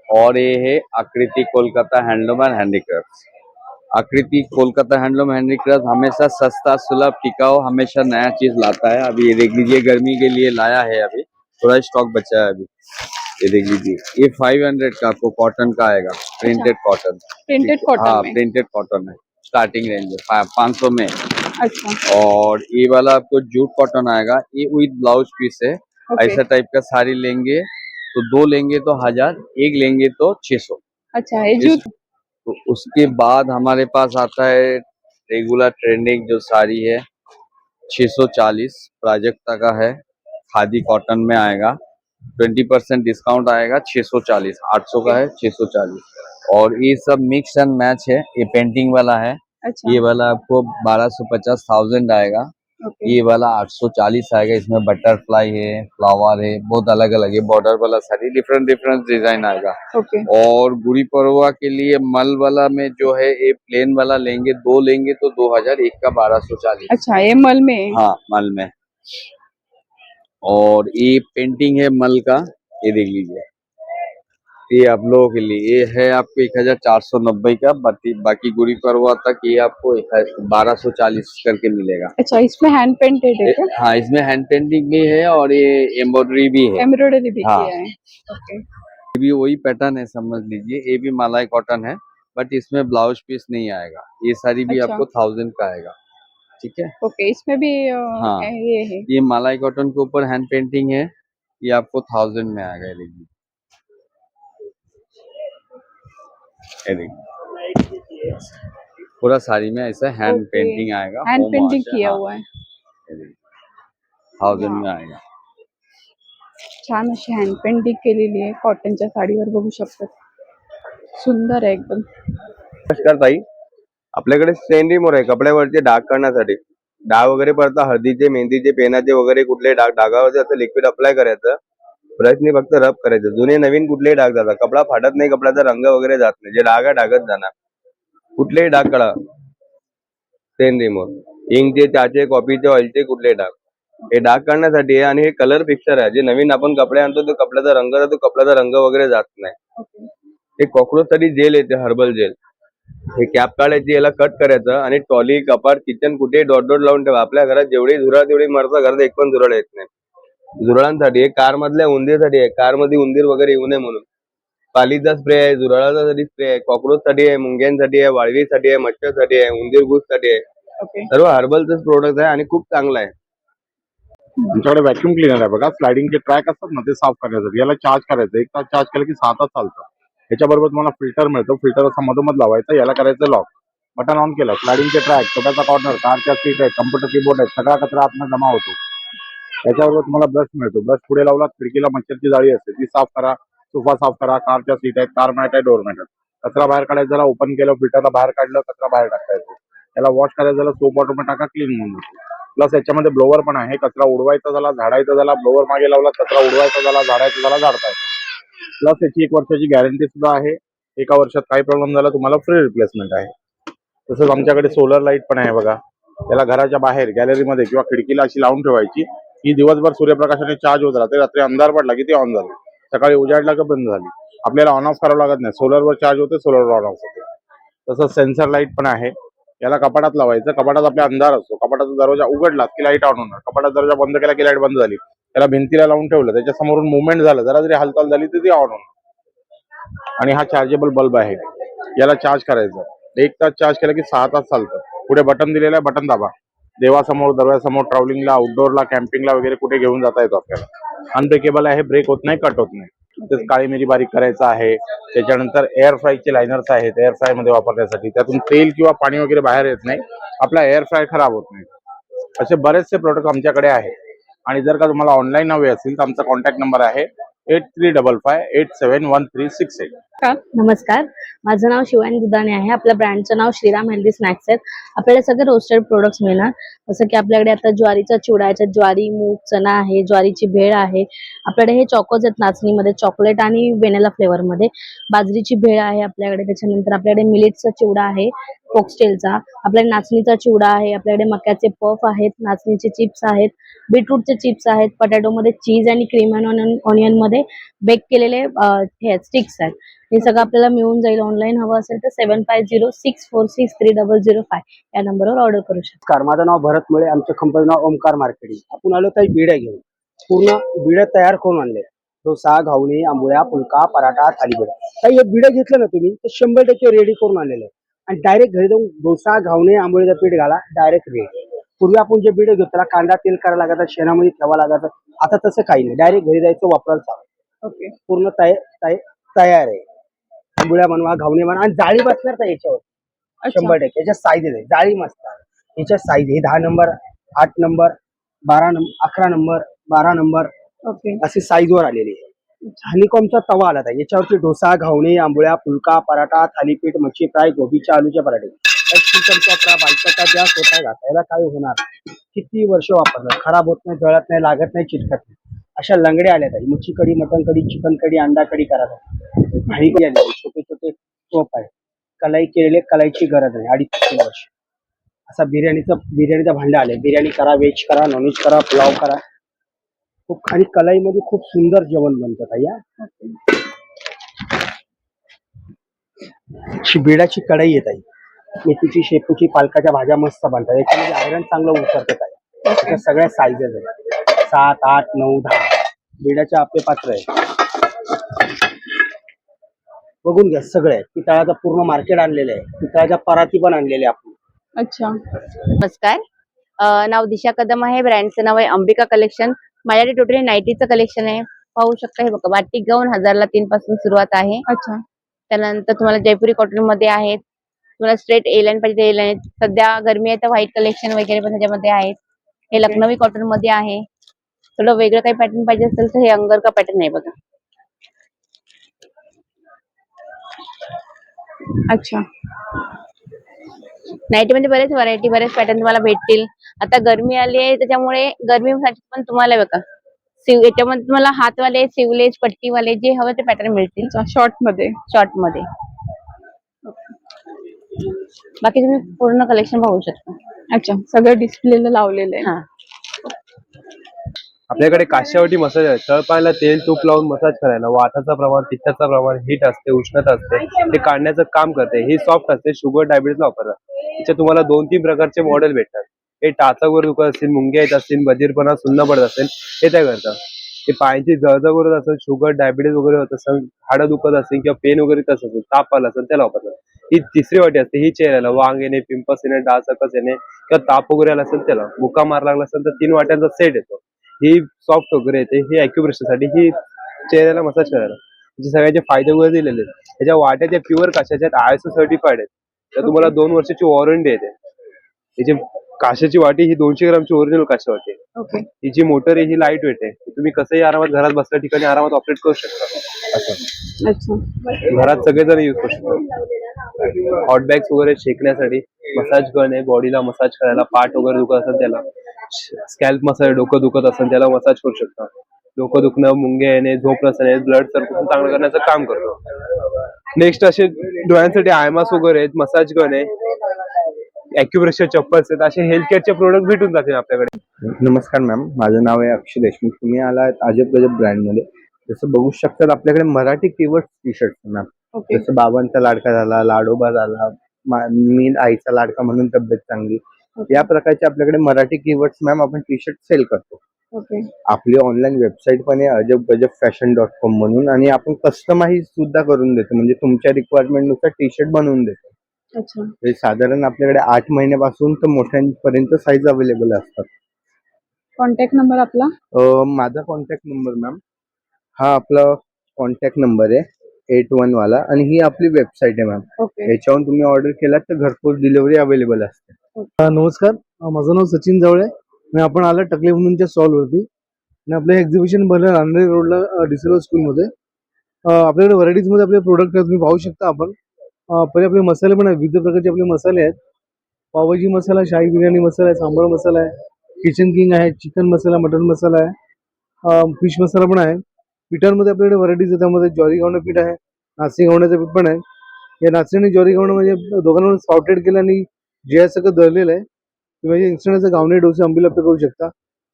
और ये है आकृति कोलकाता हैंडलूम एंड हैंडीक्राफ्ट। आकृति कोलकाता हैंडलूम हैंडीक्राफ्ट हमेशा सस्ता, सुलभ, टिकाऊ, हमेशा नया चीज लाता है। अभी ये देख लीजिए, गर्मी के लिए लाया है, अभी थोड़ा स्टॉक बचा है अभी। ये देख लीजिए, ये 500 का आपको कॉटन का आएगा, प्रिंटेड कॉटन। प्रिंटेड कॉटन हाँ, में? प्रिंटेड कॉटन है, स्टार्टिंग रेंज है 500 में। अच्छा. और ये वाला आपको जूट कॉटन आएगा, ये विद ब्लाउज पीस है। ओके. ऐसा टाइप का साड़ी लेंगे तो 2 लेंगे तो 1000, 1 लेंगे तो 600। अच्छा. हे जूट. तो उसके बाद हमारे पास आता है रेगुलर ट्रेंडिंग जो साड़ी है, 640 प्राजक्ता का है, खादी कॉटन में आएगा, 20% डिस्काउंट आएगा, 640। 800 का है, 640। और ये सब मिक्स एंड मैच है। ये पेंटिंग वाला है, अच्छा. ये वाला आपको 1250 1000 आएगा। ओके. ये वाला 840 आएगा। इसमें बटरफ्लाई है, फ्लावर है, बहुत अलग अलग है। बॉर्डर वाला साड़ी डिफरेंट डिजाइन आएगा। ओके. और गुड़ी पड़वा के लिए मल वाला में जो है, ये प्लेन वाला लेंगे, 2 लेंगे तो 2000, एक का 1240। अच्छा. ये मल में? हाँ, मल में। और ये पेंटिंग है मल का, ये देख लीजिए, ये आप लोगों के लिए ये है आपको 1490 का। बाकी गुड़ी पड़वा तक ये आपको 1240 करके मिलेगा। अच्छा. इसमें हैंड पेंटेड है क्या? हाँ, इसमें हैंड पेंटिंग भी है और ये एम्ब्रॉयडरी भी है। एम्ब्रॉयडरी भी हाँ। किया है। ओके. ये भी वही पैटर्न है, समझ लीजिए। ये भी मलाई कॉटन है, बट इसमें ब्लाउज पीस नहीं आएगा। ये साड़ी भी अच्छा। आपको 1000 का आएगा, ठीक है। ओके. इसमें भी हाँ। ये है। ये मलाई कॉटन के ऊपर हैंड पेंटिंग है, ये आपको 1000 में आएगा। ये देखिए, ये देखिए, पूरा साड़ी में ऐसा हैंड ओके. पेंटिंग आएगा, हैंड home पेंटिंग wash है। किया हाँ, हुआ है. ये देखिए, 1000 में आएगा। छान अशी हँड पेंटिंग केलेली आहे कॉटनच्या साडीवर, बघू शकतात. सुंदर आहे एकदम. नमस्कार ताई, आपल्याकडे स्टेन रिमूव्हर आहे कपड्यावरचे डाग काढण्यासाठी. डाग वगैरे पडता, हळदीचे, मेहंदीचे, पेनाचे वगैरे कुठले डागावरचे असं लिक्विड अप्लाय करायचं, ब्रशनी फक्त रब करायचं. जुने नवीन कुठलेही डाग जातात, कपडा फाटत नाही, कपड्याचा रंग वगैरे जात नाही. जे डाग आहे डागच जाणार. कुठलेही डाग काढा, स्टेन रिमूव्हर, इंकचे, चहाचे, कॉफीचे, ऑइलचे कुठले डाग, हे डाग काढण्यासाठी आहे. आणि हे कलर फिक्सर आहे. जे नवीन आपण कपडे आणतो तो कपड्याचा रंग जातो, कपड्याचा रंग वगैरे जात नाही. हे कॉक्रोच साठी जेल येते, हर्बल जेल. हे कॅप काढायची, याला कट करायचं आणि ट्रॉली, कपाट, किचन कुठेही डॉट डॉट लावून ठेवा. आपल्या घरात जेवढी झुरळ तेवढी मरतं, घरात एक पण झुरळ येत नाही. झुरळांसाठी, कार मधल्या उंदीरसाठी आहे, कार मध्ये उंदीर वगैरे येऊ नये म्हणून. पालीचा स्प्रे आहे, झुरळाचा स्प्रे आहे, कॉक्रोच साठी आहे, मुंग्यांसाठी आहे, वाळवीसाठी आहे, मच्छरसाठी आहे, उंदीर घुससाठी आहे. ओके. सर्व हर्बलच प्रोडक्ट आहे आणि खूप चांगलं आहे. आमच्याकडे व्हॅक्युम क्लिनर आहे बघा. स्लायडिंगचे ट्रॅक असतात ना, ते साफ करण्यासाठी याला चार्ज करायचं. 1 तास चार्ज केलं की 6 तास चालतं. याच्याबरोबर तुम्हाला फिल्टर मिळतो. फिल्टर असा मधोमध लावायचा, याला करायचं लॉक. बटन ऑन केलं, स्लायडिंगचे ट्रॅक, छोट्याचा कॉर्नर, कारच्या सीट आहे, कम्प्युटर कीबोर्ड आहे, सगळा कचरा आतमध्ये जमा होतो. त्याच्याबरोबर तुम्हाला ब्रश मिळतो. ब्रश पुढे लावला, खिडकीला मच्छरची जाळी असते, ती साफ करा. सोफा साफ करा, कारच्या सीट आहेत, कार मॅट आहे, डोर मॅट आहे. कचरा बाहेर काढायचा झाला, ओपन केलं, फिल्टरला बाहेर काढलं, कचरा बाहेर टाकता येतो. त्याला वॉश करायचं झालं, सोप वॉटर टाका, क्लीन होऊन जातो. प्लस याच्यामध्ये ब्लोअर पण आहे. कचरा उडवायचा झाला, झाडायचा झाला, ब्लोअर मागे लावला, कचरा उडवायचा झाला, झाडायचा झाला, झाडता येतो. प्लस याची 1 वर्षाची गॅरंटी सुद्धा आहे. 1 वर्षात काही प्रॉब्लेम झाला तुम्हाला फ्री रिप्लेसमेंट आहे. तसंच आमच्याकडे सोलर लाईट पण आहे बघा. याला घराच्या बाहेर गॅलरीमध्ये किंवा खिडकीला अशी लावून ठेवायची. ही दिवसभर सूर्यप्रकाशाने चार्ज होत राहते. रात्री अंधार पडला की ती ऑन झाली, सकाळी उजाडला की बंद झाली. आपल्याला ऑन ऑफ करावं लागत नाही. सोलरवर चार्ज होते, सोलरवर ऑन ऑफ होते. तसंच सेन्सर लाईट पण आहे. याला कपाटात लावायचं. कपाटात आपल्या अंधार असतो. कपाटाचा दरवाजा उघडला की लाईट ऑन होणार, कपाटाचा दरवाजा बंद केला की लाईट बंद झाली. त्याला भिंतीला लावून ठेवलं, त्याच्या समोरून मुवमेंट झालं, जरा जरी हालचाल झाली तर ती ऑन होणार. आणि हा चार्जेबल बल्ब आहे. याला चार्ज करायचं. 1 तास चार्ज केलं की 6 तास चालतं. पुढे बटन दिलेलं आहे, बटन दाबा. देवासमोर, दरवाजासमोर, ट्रॅव्हलिंगला, आउटडोअरला, कॅम्पिंगला वगैरे कुठे घेऊन जाता येतो आपल्याला. अनब्रेकेबल आहे, ब्रेक होत नाही, कट होत नाही. तसेच काळी मिरी बारीक करायचं आहे. त्याच्यानंतर एअर फ्रायचे लायनर्स आहेत, एअर फ्राय मध्ये वापरण्यासाठी. त्यातून तेल किंवा पाणी वगैरे बाहेर येत नाही, आपला एअर फ्राय खराब होत नाही. असे बरेचसे प्रोडक्ट आमच्याकडे आहे. आणि जर का तुम्हाला ऑनलाईन हवे असतील तर आमचा कॉन्टॅक्ट नंबर आहे 8355871368. नमस्कार, माझं नाव शिवानी दुधाणे आहे. आपल्या ब्रँडचं नाव श्रीराम हेल्दी स्नॅक्स आहे. आपल्याकडे सगळे रोस्टेड प्रोडक्ट्स मिळणार. जसं की आपल्याकडे आता ज्वारीचा चिवडा आहे, ज्वारी, मूग, चना आहे, ज्वारीची भेळ आहे. आपल्याकडे हे चॉकोज आहेत नाचणीमध्ये, चॉकलेट आणि व्हॅनिला फ्लेवर मध्ये. बाजरीची भेळ आहे आपल्याकडे. त्याच्यानंतर आपल्याकडे मिलेटचा चिवडा आहे, फोक्सटेलचा. आपल्याकडे नाचणीचा चिवडा आहे. आपल्याकडे मक्याचे पफ आहेत, नाचणीचे चिप्स आहेत, बीटरूटचे चिप्स आहेत, पटॅटो मध्ये चीज आणि क्रीम आणि ऑनियन मध्ये बेक केलेले हे स्टिक्स आहेत. हे सगळं आपल्याला मिळून जाईल. ऑनलाईन हवं असेल तर 7506463005 या नंबरवर ऑर्डर करू शकता. माझं नाव भरत मुळे, आमच्या कंपनीचं नाव ओमकार मार्केटिंग. आपण आलो काही बिड्या घेऊन, पूर्ण बिड्या तयार करून आणले. डोसा, घावणे, आंबोळ्या, फुलका, पराठा, थालीपीठ. काही हे बिड्या घेतलं ना तुम्ही तर 100% रेडी करून आणलेलं आहे. आणि डायरेक्ट घरी जाऊन डोसा, घावणे, आंबोळीचं पीठ घाला, डायरेक्ट रेडी. पूर्वी आपण जे बिडे घेतो त्याला कांदा तेल करायला लागायचं, शेणामध्ये ठेवा लागायचं. आता तसं काही नाही, डायरेक्ट घरी जायचं, वापरायला चालू. ओके. पूर्ण तयार आहे. आंबोळ्या बनवा, घावणे बनवा, आणि जाळी बसणार तर याच्यावर 100%. याच्या साईज आहे, जाळी मस्त. याच्या साईज हे 10 number, 8 number, 12 number, 11 number, 12 number, okay. अशी साईज वर आलेली आहे. हनीकॉमचा तवा आला आहे. याच्यावरती डोसा, घावणे, आंबोळ्या, फुलका, पराठा, थालीपीठ, मच्छी फ्राय, गोबीच्या आलूचे पराठे. बायचा द्या, स्वतः घाता. याला काय होणार, किती वर्ष वापरलं, खराब होत नाही, जळत नाही, लागत नाही, चिटकत नाही. अशा लंगड्या आल्या आहेत. मच्छी कढी, मटन कढी, चिकन कढी, अंडा कढी करायला. आणि छोटे छोटे टोप आहे. कलाई केलेले, कलाईची गरज नाही. 2.5-3 वर्ष असा बिर्याणीचा भांडा आले. बिर्याणी करा, व्हेज करा, नॉनव्हेज करा, पुलाव करा. खूप आणि कलाईमध्ये खूप सुंदर जेवण बनतं ताई. बिडाची कढई येत आहे. मेथीची, शेपूची, पालकाच्या भाज्या मस्त बनतात. याच्यामध्ये आयरन चांगलं उतरतं ताई. त्याच्या सगळ्या साईजेस आहेत, 7, 8, 9, 10. बिडाचे आपले पात्र आहे, बघून घ्या. सगळे पितळाचं पूर्ण मार्केट आणलेलं आहे. पितळाच्या पराती पण आणलेले आपण. अच्छा. नमस्कार, नाव दिशा कदम आहे. ब्रँडचं नाव आहे अंबिका कलेक्शन. माझ्याकडे टोटली नाईटीचं कलेक्शन आहे. पाहू शकता, हे बघा, बाटिक गाऊन 1000 ला 3 पासून सुरुवात आहे. अच्छा. त्यानंतर तुम्हाला जयपुरी कॉटन मध्ये आहेत. तुम्हाला स्ट्रेट ए लाईन पाहिजे ए लाईन. सध्या गरमी आहे तर व्हाईट कलेक्शन वगैरे पण त्याच्यामध्ये आहेत. हे लखनवी कॉटन मध्ये आहे. थोडं वेगळं काही पॅटर्न पाहिजे असेल तर हे अंगरका पॅटर्न आहे बघा. अच्छा. नाईटी मध्ये बरेच व्हरायटी, बरेच पॅटर्न तुम्हाला भेटतील. आता गरमी आली आहे त्याच्यामुळे गरमीसाठी पण तुम्हाला बघा याच्यामध्ये तुम्हाला हातवाले, सिवलेस, पट्टीवाले जे हवे ते पॅटर्न मिळतील. शॉर्ट मध्ये. बाकी तुम्ही पूर्ण कलेक्शन पाहू शकता. अच्छा, सगळं डिस्प्लेला लावलेलं आहे. आपल्याकडे काश्यावटी मसाज आहे. तळपायाला तेल तूप लावून मसाज करायला. वाताचा प्रमाण, पित्ताचा प्रमाण, हीट असते, उष्णता असते, ते काढण्याचं काम करते. ही सॉफ्ट असते, शुगर डायबिटीजला वापरतात. त्याच्यात तुम्हाला 2-3 प्रकारचे मॉडेल भेटतात. हे टाचावर दुखत असतील, मुंग्या येत असतील, बधीरपणा, सुन्न पडत असेल, हे त्या करतात. ते पायांची जळजळ करत असेल, शुगर डायबिटीज वगैरे होत असेल, हाडं दुखत असेल किंवा पेन वगैरे येत असेल, ताप आला असेल त्याला वापरतात. ही तिसरी वाटी असते, ही चेहऱ्याला वांग येणे, पिंपल्स येणे, डार्क सर्कल्स येणे किंवा ताप वगैरे आला असेल त्याला, मुका मार लागला असेल तर 3 वाट्यांचा सेट येतो. ही सॉफ्ट वगैरे येते, ही अॅक्युप्रेशर साठी, ही चेहऱ्याला मसाज करायला. म्हणजे सगळ्याचे फायदे वगैरे दिलेले आहेत. त्याच्या वाट्या त्या प्युअर काशाच्या आहेत, ISO सर्टिफाईड आहेत. तर तुम्हाला 2 वर्षाची वॉरंटी येते. त्याची काशाची वाटी ही 200 ग्रामची ओरिजिनल काशा वाटी आहे. ओके. ही जी मोटर आहे ही लाईट वेट आहे. तुम्ही कसंही आरामात घरात बसल्या ठिकाणी आरामात ऑपरेट करू शकता. असं अच्छा. घरात सगळेजण युज करू शकतात. हॉट बॅग्स वगैरे शेकण्यासाठी, मसाज गन आहे, बॉडीला मसाज करायला, पाठ वगैरे दुखत असेल त्याला, स्कॅल्प मसाज, डोकं दुखत असेल त्याला मसाज करू शकता. डोकं दुखणं, मुंग्या येणे, झोप नसणे, ब्लड सर्क्युलेशन चांगलं करण्याचं काम करतो. नेक्स्ट असे डोळ्यांसाठी आयमास वगैरे आहेत, मसाज गन आहे, अॅक्युप्रेशर चप्पल्स आहेत, असे हेल्थ केअरचे प्रोडक्ट भेटून जातील आपल्याकडे. नमस्कार मॅम, माझं नाव आहे अक्षय देशमुख. तुम्ही आलात अजब गजब ब्रँडमध्ये. जसं बघू शकतात आपल्याकडे Marathi keyword T shirt ma'am. Okay. जसं बाबांचा लाडका झाला, लाडोबा झाला, मी आईचा लाडका म्हणून तब्येत चांगली, या प्रकारचे आपल्याकडे मराठी कीवर्ड्स मॅम आपण टी शर्ट सेल करतो. ओके. आपली ऑनलाईन वेबसाईट पण आहे अजबगजबफॅशन.com म्हणून, आणि आपण कस्टमाइज सुद्धा करून देतो. म्हणजे तुमच्या रिक्वायरमेंटनुसार टी शर्ट बनवून देतो. अच्छा. हे साधारण आपल्याकडे 8 महिन्यापासून तर मोठ्यांपर्यंत साईज अवेलेबल असतात. कॉन्टॅक्ट नंबर आपला? माझा कॉन्टॅक्ट नंबर मॅम, हा आपला कॉन्टॅक्ट नंबर आहे 81 वाला, आणि ही आपली वेबसाईट आहे मॅम. ओके. याच्यावरून तुम्ही ऑर्डर केलात तर घरपोच डिलिव्हरी अवेलेबल असते. नमस्कार, माझं नाव सचिन जवळे आणि आपण आला टकले म्हणूनच्या स्टॉलवरती, आणि आपलं एक्झिबिशन भरलं नांदेड रोडला डिसेबल स्कूलमध्ये. आपल्याकडे व्हरायटीजमध्ये आपले प्रोडक्ट आहेत, तुम्ही पाहू शकता. आपण पहिले आपले मसाले पण आहेत, विविध प्रकारचे आपले मसाले आहेत. पावभाजी मसाला, शाही बिर्याणी मसाला आहे, सांबार मसाला आहे, किचन किंग आहे, चिकन मसाला, मटन मसाला आहे, फिश मसाला पण आहे. पिठांमध्ये आपल्याकडे व्हरायटीज आहे, त्यामध्ये ज्वारी गव्हाचं पीठ आहे, नाचणी गव्हाचं पीठ पण आहे. या नाचणी आणि ज्वारी गव्हाणं म्हणजे दोघांना स्पाउटेड केलं आणि जे सगळं दळलेलं आहे. म्हणजे इन्स्टंट गावणे डोसे आंबील आपण करू शकता.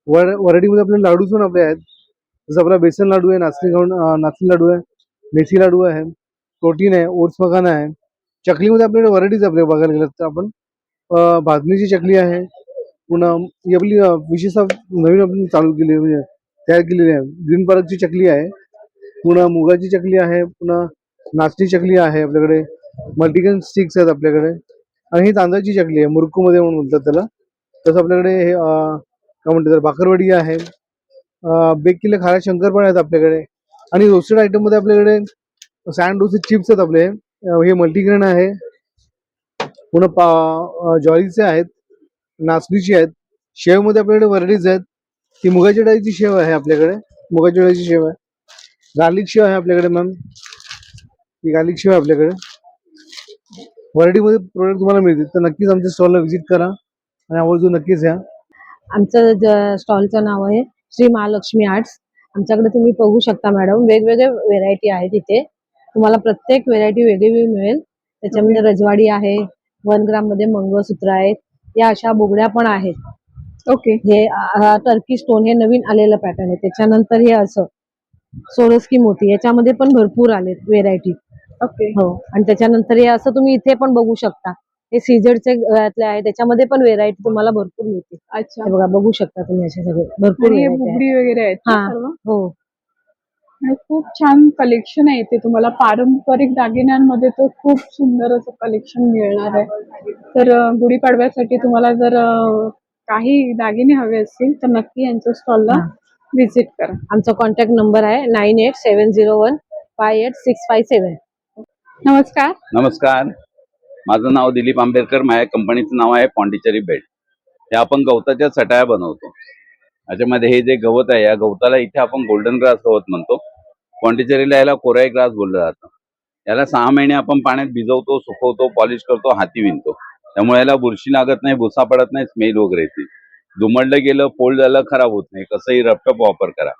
व्हरायटीमध्ये आपले लाडू पण आपले आहेत. जसं आपला बेसन लाडू आहे, नाचणी लाडू आहे, मेथी लाडू आहे, प्रोटीन आहे, ओट्स मखाना आहे. चकलीमध्ये आपल्याकडे व्हरायटीज आपले बघायला गेलं तर आपण भाजणीची चकली आहे, पुन्हा ही आपली विशेष नवीन आपण चालू केली म्हणजे तयार केलेली आहे, ग्रीन पालकची चकली आहे, पुन्हा मुगाची चकली आहे, पुन्हा नाचणी चकली आहे आपल्याकडे, मल्टीग्रेन स्टिक्स आहेत आपल्याकडे, आणि ही तांदळाची चकली आहे, मुरकूमध्ये म्हणून बोलतात त्याला. तसं आपल्याकडे हे काय म्हणतात भाकरवडी आहे, बेक केले खाऱ्या शंकरपाळे आहेत आपल्याकडे, आणि रोस्टेड आयटममध्ये आपल्याकडे सँड डोसे चिप्स आहेत आपले, हे मल्टीग्रेन आहे, पुन्हा ज्वारीचे आहेत, नाचणीची आहेत. शेवमध्ये आपल्याकडे व्हरायटीज आहेत. ही मुगाच्या डाळीची शेव आहे आपल्याकडे, मुगाच्या डाळीची शेव आहे. गार्लिक शेव आहे आपल्याकडे मॅम, ही गार्लिक शेव आहे आपल्याकडे. व्हरायटीमध्ये प्रोडक्ट तुम्हाला मिळतील, तर नक्कीच आमच्या स्टॉलला व्हिजिट करा आणि आवर्जून नक्कीच या. आमचं स्टॉलचं नाव आहे श्री महालक्ष्मी आर्ट्स. आमच्याकडे तुम्ही बघू शकता मॅडम, वेगवेगळे व्हेरायटी आहेत इथे. तुम्हाला प्रत्येक व्हेरायटी वेगळी मिळेल. त्याच्यामध्ये रजवाडी आहे, 1 ग्राम मध्ये मंगळसूत्र आहेत, या अशा बुगड्या पण आहेत. ओके. हे टर्की स्टोन हे नवीन आलेलं पॅटर्न आहे. त्याच्यानंतर हे असं सोरोस्की मोती, याच्यामध्ये पण भरपूर आलेत व्हेरायटी. ओके. हो, आणि त्याच्यानंतर हे असं तुम्ही इथे पण बघू शकता, हे सीझरचे गळ्यातले आहे, त्याच्यामध्ये पण व्हेरायटी तुम्हाला भरपूर मिळते. अच्छा. हे बघा, बघू शकता तुम्ही असे सगळे भरपूर आणि हे variety आहे. बुगडी वगैरे आहेत ना हा. सर्व? हो. आणि खूप छान कलेक्शन आहे इथे. तुम्हाला पारंपरिक दागिन्यांमध्ये तर खूप सुंदर असं कलेक्शन मिळणार आहे. तर गुढीपाडव्यासाठी तुम्हाला जर काही दागिने हवे असतील तर नक्की यांच्या स्टॉलला व्हिजिट करा. आमचा कॉन्टॅक्ट नंबर आहे 9870158657. नमस्कार. नमस्कार, माझं नाव दिलीप आंबेडकर. माझ्या कंपनीचं नाव आहे पॉंडिचेरी बेल्ट. हे आपण गवताच्या चटाया बनवतो. याच्यामध्ये हे जे गवत आहे, या गवताला इथे आपण गोल्डन ग्रास गवत म्हणतो. पॉंडिचेरीला याला कोराई ग्रास बोललं जातं. याला 6 महिने आपण पाण्यात भिजवतो, सुकवतो, पॉलिश करतो, हाती विणतो. त्यामुळे याला बुरशी लागत नाही, भुसा पडत नाही, स्मेल वगैरे येते. दुमडलं गेलं, फोल्ड झालं, खराब होत नाही. कसंही रपटप वापर करा.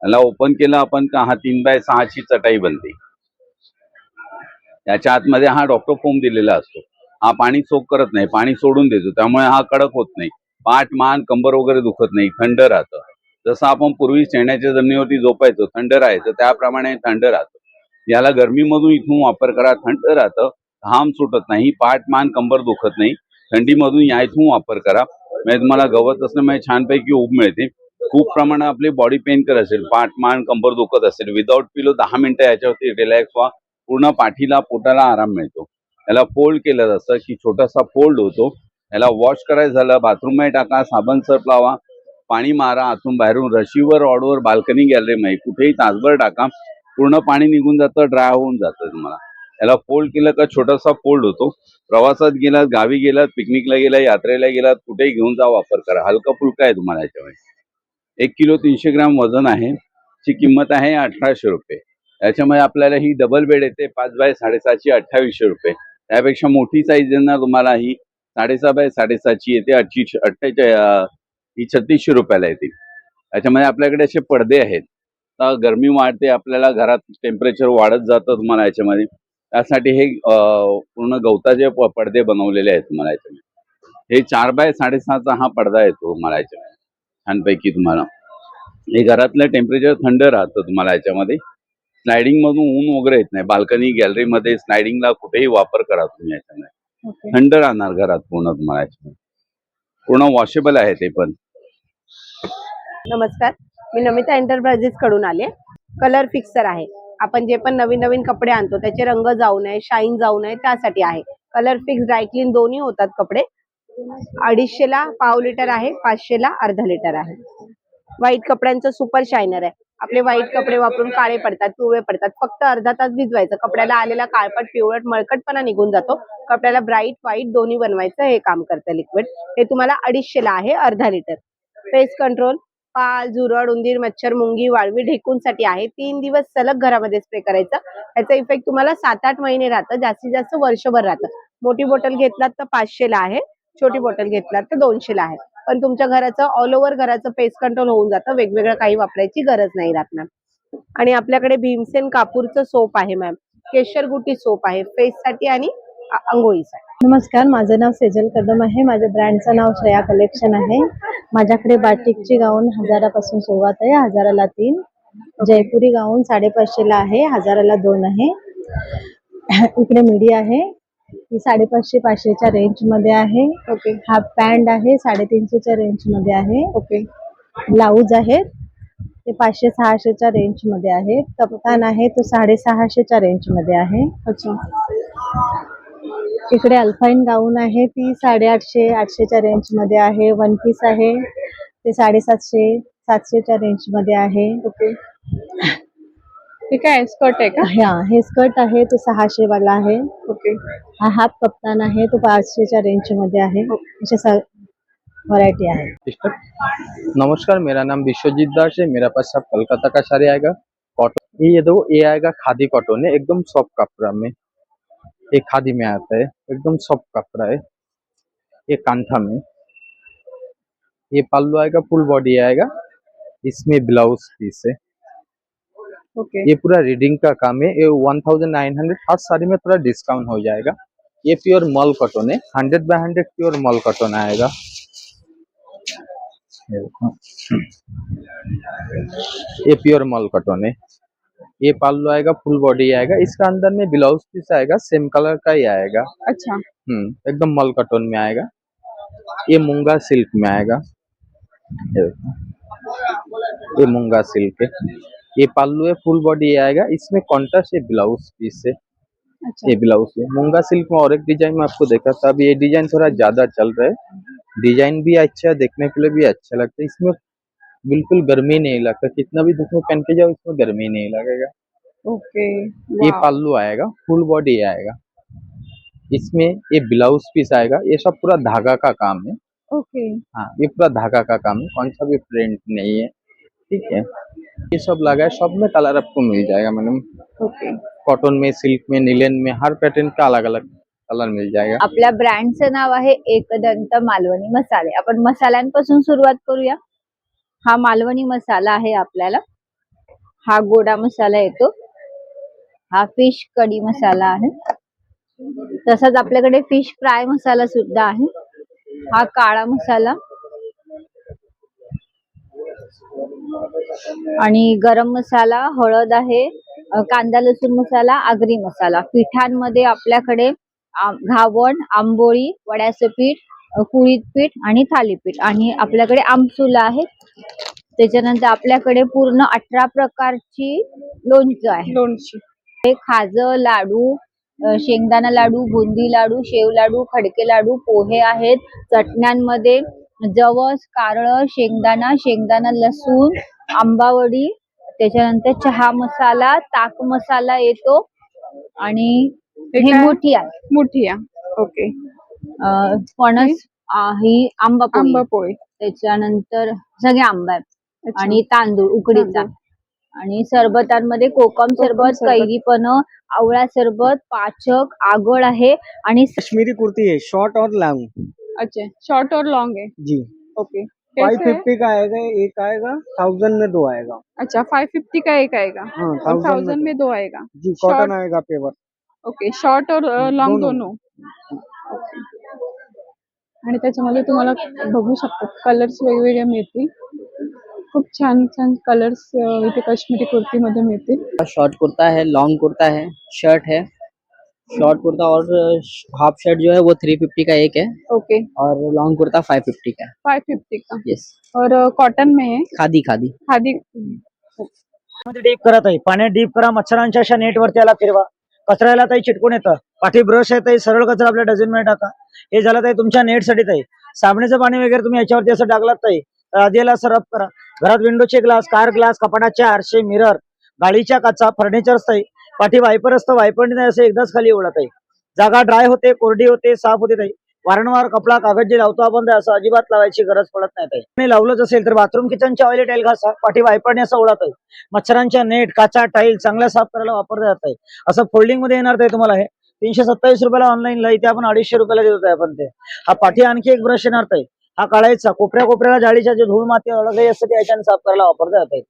याला ओपन केलं आपण का हा 3x6 ची चटाई बनते. याच्या आतमध्ये हा डॉक्टर फोम दिलेला असतो. हा पाणी सोक करत नाही, पाणी सोडून देतो. त्यामुळे हा कडक होत नाही. पाठ, मान, कंबर वगैरे दुखत नाही, थंड राहतं. जसं आपण पूर्वी शेणाच्या जमिनीवरती झोपायचो, थंड राहायचं, त्याप्रमाणे थंड राहतं. याला गरमीमधून इथून वापर करा, थंड राहतं, घाम सुटत नाही, पाठ, मान, कंबर दुखत नाही. थंडीमधून या इथून वापर करा, म्हणजे तुम्हाला गवत असल्यामुळे छानपैकी ऊब मिळते. खूप प्रमाणात आपली बॉडी पेन करत असेल, पाठ मान कंबर दुखत असेल, विदाऊट पिलो 10 मिनिटं याच्यावरती रिलॅक्स व्हा. पूर्ण पाठीला पोटाला आराम मिळतो. याला फोल्ड केलं जातं की छोटासा फोल्ड होतो. याला वॉश करायचं झालं, बाथरूममध्ये टाका, साबण सर्फ लावा, पाणी मारा आतून बाहेरून, रशीवर रॉडवर बाल्कनी गॅलरीमध्ये कुठेही तासभर टाका, पूर्ण पाणी निघून जातं, ड्राय होऊन जातं तुम्हाला. याला फोल्ड केलं का छोटासा फोल्ड होतो. प्रवासात गेलात, गावी गेलात, पिकनिकला गेला, यात्रेला गेलात, कुठेही घेऊन जा, वापर करा. हलका फुलका आहे तुम्हाला याच्यामध्ये. 1 किलो 300 ग्राम वजन आहे. ची किंमत आहे 1800 रुपये. याच्यामध्ये आपल्याला ही डबल बेड येते 5 बाय 6.5 ची 2800 रुपये. त्यापेक्षा मोठी साईज देणार तुम्हाला ही 6.5 बाय 6.5 ची येते 3600 रुपयाला येते. याच्यामध्ये आपल्याकडे असे पडदे आहेत. तर गरमी वाढते, आपल्याला घरात टेम्परेचर वाढत जातं तुम्हाला याच्यामध्ये. त्यासाठी हे पूर्ण गवताचे पडदे बनवलेले आहेत तुम्हाला याच्यामध्ये. हे 4 बाय 6.5चा हा पडदा येतो तुम्हाला याच्यामध्ये छानपैकी. तुम्हाला हे घरातलं टेम्परेचर थंड राहतं तुम्हाला याच्यामध्ये. स्लायडिंग मधून ऊन वगैरे येत नाही. बाल्कनी गॅलरीमध्ये स्लायडिंगला कुठेही वापर करा तुम्ही याच्यामध्ये. थंड राहणार घरात पूर्ण तुम्हाला याच्यामध्ये. पूर्ण वॉशेबल आहे ते पण. नमस्कार, मी नमिता एंटरप्राइजेस कडून आले. कलर फिक्सर आहे. आपण जे पण नवीन नवीन कपडे आणतो त्याचे रंग जाऊ नये, शाईन जाऊ नये त्यासाठी आहे. कलर फिक्स, ड्रायक्लीन दोन्ही होतात कपडे. 250 ला पाव लिटर आहे, 500 ला अर्धा लिटर आहे. व्हाईट कपड्यांचं सुपर शायनर आहे. आपले व्हाईट कपडे वापरून काळे पडतात, पिवळे पडतात. फक्त अर्धा तास भिजवायचं. कपड्याला आलेला काळपट, पिवळट, मळकटपणा निघून जातो. कपड्याला ब्राईट, व्हाईट दोन्ही बनवायचं हे काम करतं लिक्विड. हे तुम्हाला 250 ला आहे, अर्धा लिटर. पेस्ट कंट्रोल, पाल, झुरळ, उंदीर, मच्छर, मुंगी, वाळवी, ढेकूनसाठी आहे. 3 दिवस सलग घरामध्ये स्प्रे करायचं. याचा इफेक्ट तुम्हाला 7-8 महिने राहतं, जास्तीत जास्त वर्षभर राहतं. मोठी बॉटल घेतलात तर 500 ला आहे, छोटी बॉटल घेतलात तर 200 ला आहे. पण तुमच्या घराचं ऑल ओव्हर घराचं पेस्ट कंट्रोल होऊन जातं. वेगवेगळं काही वापरायची गरज नाही राहत मॅम. आणि आपल्याकडे भीमसेन कापूरचं सोप आहे मॅम. केशरगुटी सोप आहे फेससाठी आणि अंघोळीसाठी. नमस्कार, माझं नाव सेजल कदम आहे. माझ्या ब्रँडचं नाव श्रेया कलेक्शन आहे. माझ्याकडे बाटिकची गाऊन 1000पासून सुरुवात आहे, 1000ला 3. जयपुरी गाऊन 550 ला आहे, 1000ला 2 आहे. इकडे मिडी आहे, ती 550-500च्या रेंज मध्ये आहे. ओके. हाफ पॅन्ट आहे, 350च्या रेंज मध्ये आहे. ओके. ब्लाऊज आहे ते 500-600च्या रेंज मध्ये आहे. कप्तान आहे तो 650च्या रेंज मध्ये आहे. अच्छा. इकडे अल्फाईन गाऊन आहे, ती 850-800च्या रेंज मध्ये आहे. वन पीस आहे ते 750-700च्या रेंज मध्ये आहे. ओके. हे काय स्कर्ट आहे का? हा, हे स्कर्ट आहे ते 600 वाला आहे. ओके. हा हाफ कप्तान आहे तो 500च्या रेंज मध्ये आहे. अशा वैरायटी है। नमस्कार, मेरा नाम विश्वजीत दास है। मेरा पास सब कोलकाता का साड़ी आएगा। कॉटन ये दो, ये आएगा खादी कॉटन है, एकदम सॉफ्ट कपड़ा में। ये खादी में आता है, एकदम सॉफ्ट कपड़ा है। ये कांथा में, ये पल्लू आएगा, फुल बॉडी आएगा, इसमें ब्लाउज पीस है। ओके। ये पूरा रीडिंग का काम है। ये 1900, हर साड़ी में थोड़ा डिस्काउंट हो जाएगा। ये प्योर मॉल कॉटन है, 100/100 प्योर मॉल कॉटन आएगा। ये प्योर मॉल कॉटन है। ये पल्लू आएगा, फुल बॉडी आएगा, इसका अंदर में ब्लाउज पीस आएगा, सेम कलर का ही आएगा। अच्छा। एकदम मॉल कॉटन में आएगा। ये मूंगा सिल्क में आएगा। ये मूंगा सिल्क है। ये पल्लू है, फुल बॉडी आएगा, इसमें कॉन्ट्रास्ट है, ब्लाउज पीस है। अच्छा। ये ब्लाउज है। मूंगा सिल्क में और एक डिजाइन में आपको देखा था, अब ये डिजाइन थोड़ा ज्यादा चल रहा है। डिजाइन भी अच्छा है, देखने के लिए भी अच्छा लगता है। इसमें बिल्कुल गर्मी नहीं लगता, कितना भी धूप में पहन के जाओ इसमें गर्मी नहीं लगेगा। ओके। ये पल्लू आएगा, फुल बॉडी आएगा, इसमें ये ब्लाउज पीस आएगा। ये सब पूरा धागा का काम है। ओके। हाँ, ये पूरा धागा का काम है, कौन सा भी प्रिंट नहीं है। ठीक है, ये सब लगा है, सब में कलर आपको मिल जाएगा मैडम। ओके। कॉटन में, सिल्क में, निलेन में, हर पैटर्न का अलग अलग कलर मिल जाएगा। आपल्या ब्रँडचं नाव आहे एकदंत मालवणी मसाले। आपण मसाल्यांपासून सुरुवात करूया। हा मालवणी मसाला आहे आपल्याला, हा गोडा मसाला येतो, हा फिश कढी मसाला आहे, तसंच आपल्याकडे फिश फ्राय मसाला सुद्धा आहे, हा काळा मसाला आणि गरम मसाला, हळद आहे, कांदा लसूण मसाला, आगरी मसाला। पिठांमध्ये आपल्याकडे घावण, आंबोळी, वड्याचं पीठ, कुळीत पीठ आणि थालीपीठ, आणि आपल्याकडे आमसूल आहे, त्याच्यानंतर आपल्याकडे पूर्ण 18 प्रकारची लोणचं आहे. लोणची. हे खाजं, लाडू, शेंगदाणा लाडू, बुंदी लाडू, शेव लाडू, खडके लाडू, पोहे आहेत. चटण्यांमध्ये जवस, कारळं, शेंगदाणा लसूण, आंबावडी, त्याच्यानंतर चहा मसाला, ताक मसाला येतो आणि हे मुठी आहे. मुठिया. ओके. फणस ही आंबा पोळी. त्याच्यानंतर सगळे आंबा आहेत अच्छा. आणि तांदूळ उकडीचा. आणि सरबतांमध्ये कोकम सरबत, सरबत. कैरीपन, आवळा सरबत, पाचक, आगळ आहे आणि कश्मीरी कुर्ती है, शॉर्ट और लॉन्ग अच्छा, शॉर्ट और लॉन्ग है. जी. ओके. कैसे है? 550 का आएगा, एक आएगा 1000 में 2 आएगा। अच्छा, 550 का एक आएगा हाँ, और 1000 में 2 आएगा. जी, Short- कॉटन आएगा पेवर। ओके, शॉर्ट और लॉन्ग दोनों. दोनों. आणि त्याच्यामध्ये तुम्हाला बघू शकता कलर्स वेगवेगळे मिळतील. खूप छान छान कलर्स इथे काश्मीरी कुर्तीमध्ये मिळतील. शॉर्ट कुर्ता है, लॉन्ग कुर्ता है, शर्ट है। शॉर्ट कुर्ता और हाफ शर्ट जो है वो 350 का एक है ओके, और लॉन्ग कुर्ता 550 का है। 550 का. येस, और कॉटन में है, खादी खादी। खादी. डीप करत आहे, पाण्यात डीप करा, मच्छरांच्या अशा नेटवरती याला फिरवा. कचऱ्याला ताई चिटकून येतं. पाठी ब्रश आहे ताई, सरळ कचरा आपल्या डझनमध्ये टाका. हे झालं ताई तुमच्या नेटसाठी ताई. साबणाचं पाणी वगैरे तुम्ही याच्यावरती असं टाकलात ताई, तर आधी याला सरफ करा. घरात विंडोचे ग्लास, कार ग्लास, कपाटाचे आरसे, मिरर, गाडीच्या काचा, फर्निचर ताई, पाठी वायपर असतं, वायपरने नाही असं एकदाच खाली उडत आहे. जागा ड्राय होते, कोरडी होते, साफ होते ताई. वारंवार कपडा कागद जे लावतो आपण ते असं अजिबात लावायची गरज पडत नाही ताई. आणि लावलंच असेल तर बाथरूम किचनच्या ऑइली टाईल घासा, पाठी वायपरने असं उडत आहे. मच्छरांच्या नेट, काचा, टाईल चांगल्या साफ करायला वापरले जात आहे. असं फोल्डिंग मध्ये येणार ताई तुम्हाला हे 327 रुपयाला ऑनलाईनला, इथे आपण 250 रुपयाला देत होतो आपण ते. हा पाठी आणखी एक ब्रश येणार ताई, हा काढायचा, कोपऱ्याला जाळीच्या जे धूळ माती अडकली असते ते याच्याने साफ करायला वापरता येते.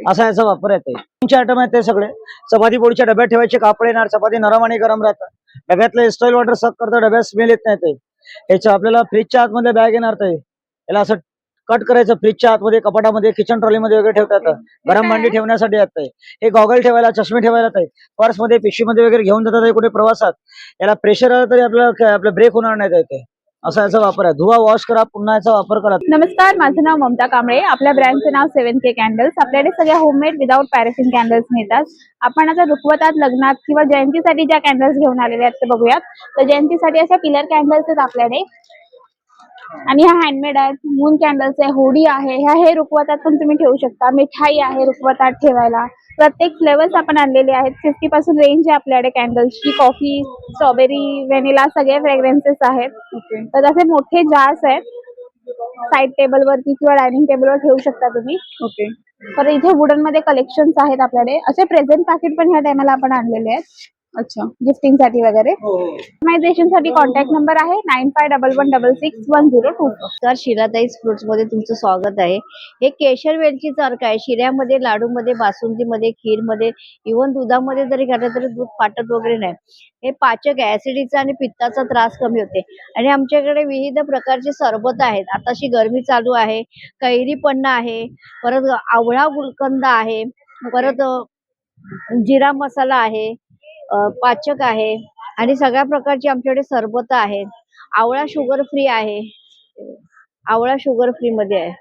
असा याचा वापर येते. तुमचे आयटम आहेत ते सगळे. चपाती पोळीच्या डब्यात ठेवायचे कापड येणार, चपाती नरम आणि गरम राहतात. डब्यातलं एस्टॉईल वॉटर सक करतं, डब्यात स्मेल येत नाही ते. याच्या आपल्याला फ्रीजच्या आतमध्ये बॅग येणार ते, याला असं कट करायचं, फ्रीजच्या आतमध्ये, कपाटामध्ये, किचन ट्रॉलीमध्ये वगैरे ठेवता येतं. गरम भांडी ठेवण्यासाठी येत आहे. हे गॉगल ठेवायला, चष्मे ठेवायला आहे. पर्समध्ये, पिशवीमध्ये वगैरे घेऊन जातात आहे कुठे प्रवासात. याला प्रेशर आलं तरी आपलं ब्रेक होणार नाही येते. असा याचा वापर आहे. धुवा, वॉश करा, पुन्हा याचा वापर करा. नमस्कार, माझं नाव ममता कांबळे. आपल्या ब्रँडचं नाव 7K कॅन्डल्स. आपल्याकडे सगळ्या होममेड विदाउट पॅराफिन कॅन्डल्स मिळतात. आपण आता रुखवतात, लग्नात किंवा जयंतीसाठी ज्या कॅन्डल्स घेऊन आलेले आहेत ते बघूयात. तर जयंतीसाठी अशा पिलर कॅन्डल्स आहेत आपल्याकडे आणि ह्या हँडमेड आहेत. मून कॅन्डल्स आहे, होडी आहे, हे रुखवतात पण तुम्ही ठेवू शकता. मिठाई आहे रुखवतात ठेवायला. प्रत्येक फ्लेवर्स आपण आणलेले आहेत. 50 पासून रेंज आहे आपल्याकडे कॅन्डल्सची. कॉफी, स्ट्रॉबेरी, व्हॅनिला सगळे फ्रेग्रन्सेस आहेत. तर असे मोठे जार्स आहेत, साईड टेबल वरती किंवा डायनिंग टेबलवर ठेवू शकता तुम्ही. ओके. तर इथे वुडन मध्ये कलेक्शन्स आहेत आपल्याकडे. असे प्रेझेंट पॅकेट पण ह्या टायमाला आपण आणलेले आहेत. अच्छा, गिफ्टिंग साठी वगैरे. कस्टमायझेशन साठी कॉन्टॅक्ट नंबर आहे 9511661024. तर शिराताईज फ्रुट्स मध्ये तुमचं स्वागत आहे. हे केशर वेलचीचा अर्क आहे. शिऱ्यामध्ये, लाडूमध्ये, बासुंदीमध्ये, खीरमध्ये, इव्हन दुधामध्ये जरी घातलं तरी दूध फाटत वगैरे नाही. हे पाचक आहे, ऍसिडिटीचा आणि पित्ताचा त्रास कमी होते. आणि आमच्याकडे विविध प्रकारचे सरबत आहेत. आताशी गरमी चालू आहे, कैरी पन्ना आहे, परत आवळा गुलकंद आहे, परत जिरा मसाला आहे, पाचक आहे आणि सगळ्या प्रकारची आमच्याकडे सरबत आहेत. आवळा शुगर फ्री आहे, आवळा शुगर फ्री मध्ये आहे.